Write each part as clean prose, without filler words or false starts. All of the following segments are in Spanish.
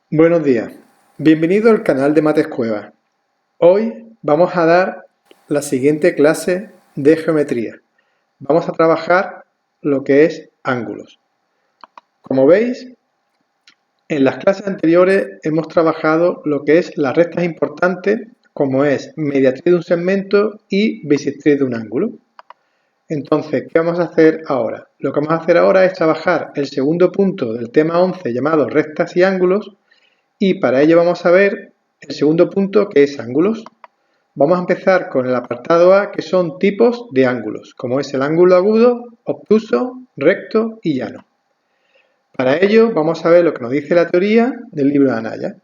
Buenos días, bienvenido al canal de MatesCueva. Hoy vamos a dar la siguiente clase de geometría. Vamos a trabajar lo que es ángulos. Como veis, en las clases anteriores hemos trabajado lo que es las rectas importantes, como es mediatriz de un segmento y bisectriz de un ángulo. Entonces, ¿qué vamos a hacer ahora? Lo que vamos a hacer ahora es trabajar el segundo punto del tema 11 llamado rectas y ángulos. Y para ello vamos a ver el segundo punto, que es ángulos. Vamos a empezar con el apartado A, que son tipos de ángulos, como es el ángulo agudo, obtuso, recto y llano. Para ello vamos a ver lo que nos dice la teoría del libro de Anaya.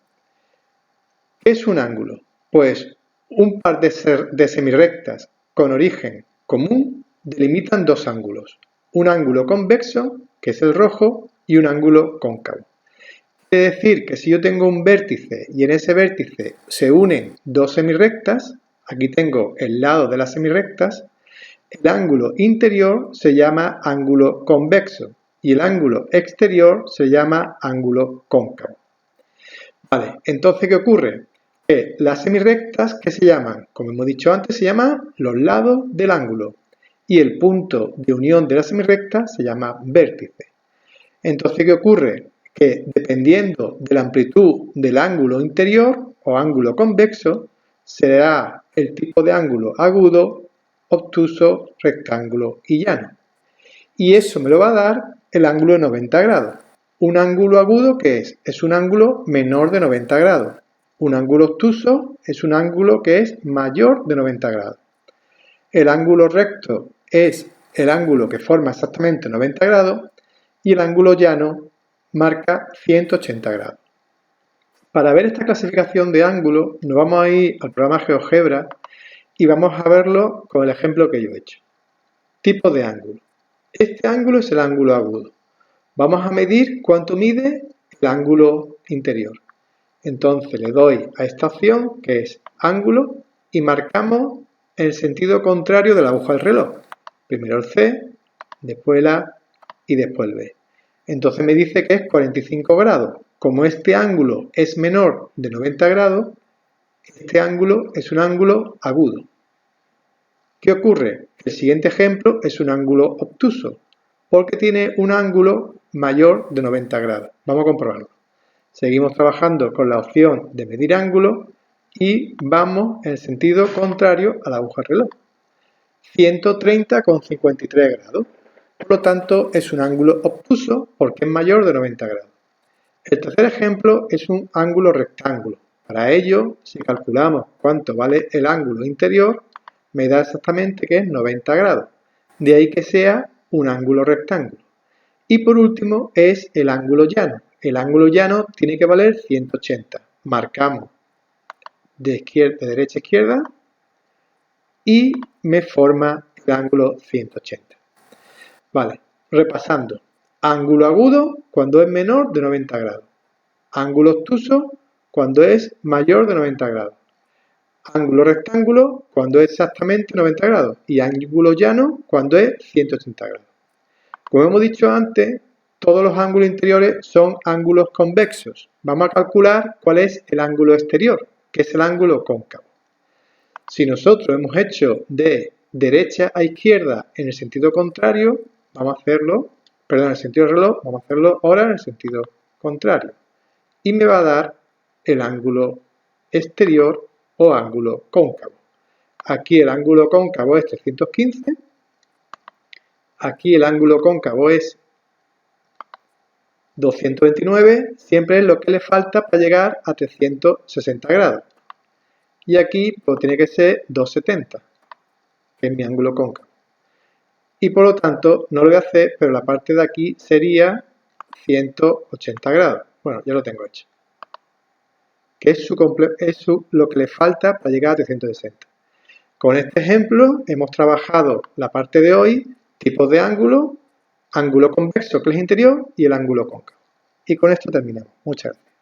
¿Qué es un ángulo? Pues un par de semirrectas con origen común delimitan dos ángulos. Un ángulo convexo, que es el rojo, y un ángulo cóncavo. Quiere decir que si yo tengo un vértice y en ese vértice se unen dos semirrectas, aquí tengo el lado de las semirrectas, el ángulo interior se llama ángulo convexo y el ángulo exterior se llama ángulo cóncavo. Vale, entonces ¿qué ocurre? Que las semirrectas, ¿qué se llaman? Como hemos dicho antes, se llaman los lados del ángulo y el punto de unión de las semirrectas se llama vértice. Entonces, ¿qué ocurre? Que dependiendo de la amplitud del ángulo interior o ángulo convexo, será el tipo de ángulo agudo, obtuso, rectángulo y llano. Y eso me lo va a dar el ángulo de 90 grados. Un ángulo agudo, ¿qué es? Es un ángulo menor de 90 grados. Un ángulo obtuso es un ángulo que es mayor de 90 grados. El ángulo recto es el ángulo que forma exactamente 90 grados y el ángulo llano marca 180 grados. Para ver esta clasificación de ángulos nos vamos a ir al programa GeoGebra y vamos a verlo con el ejemplo que yo he hecho. Tipo de ángulo. Este ángulo es el ángulo agudo. Vamos a medir cuánto mide el ángulo interior. Entonces le doy a esta opción que es ángulo y marcamos el sentido contrario de la aguja del reloj. Primero el C, después el A y después el B. Entonces me dice que es 45 grados. Como este ángulo es menor de 90 grados, este ángulo es un ángulo agudo. ¿Qué ocurre? El siguiente ejemplo es un ángulo obtuso, porque tiene un ángulo mayor de 90 grados. Vamos a comprobarlo. Seguimos trabajando con la opción de medir ángulo y vamos en el sentido contrario a la aguja del reloj. 130,53 grados. Por lo tanto, es un ángulo obtuso porque es mayor de 90 grados. El tercer ejemplo es un ángulo rectángulo. Para ello, si calculamos cuánto vale el ángulo interior, me da exactamente que es 90 grados. De ahí que sea un ángulo rectángulo. Y por último es el ángulo llano. El ángulo llano tiene que valer 180. Marcamos de derecha a izquierda y me forma el ángulo 180. Vale, repasando. Ángulo agudo cuando es menor de 90 grados. Ángulo obtuso cuando es mayor de 90 grados. Ángulo rectángulo cuando es exactamente 90 grados. Y ángulo llano cuando es 180 grados. Como hemos dicho antes, todos los ángulos interiores son ángulos convexos. Vamos a calcular cuál es el ángulo exterior, que es el ángulo cóncavo. Si nosotros hemos hecho de derecha a izquierda en el sentido contrario, vamos a hacerlo, perdón, en el sentido del reloj, vamos a hacerlo ahora en el sentido contrario. Y me va a dar el ángulo exterior o ángulo cóncavo. Aquí el ángulo cóncavo es 315. Aquí el ángulo cóncavo es 229. Siempre es lo que le falta para llegar a 360 grados. Y aquí pues, tiene que ser 270, que es mi ángulo cóncavo. Y por lo tanto, no lo voy a hacer, pero la parte de aquí sería 180 grados. Bueno, ya lo tengo hecho. Que es lo que le falta para llegar a 360. Con este ejemplo hemos trabajado la parte de hoy, tipos de ángulo, ángulo convexo que es interior y el ángulo cóncavo. Y con esto terminamos. Muchas gracias.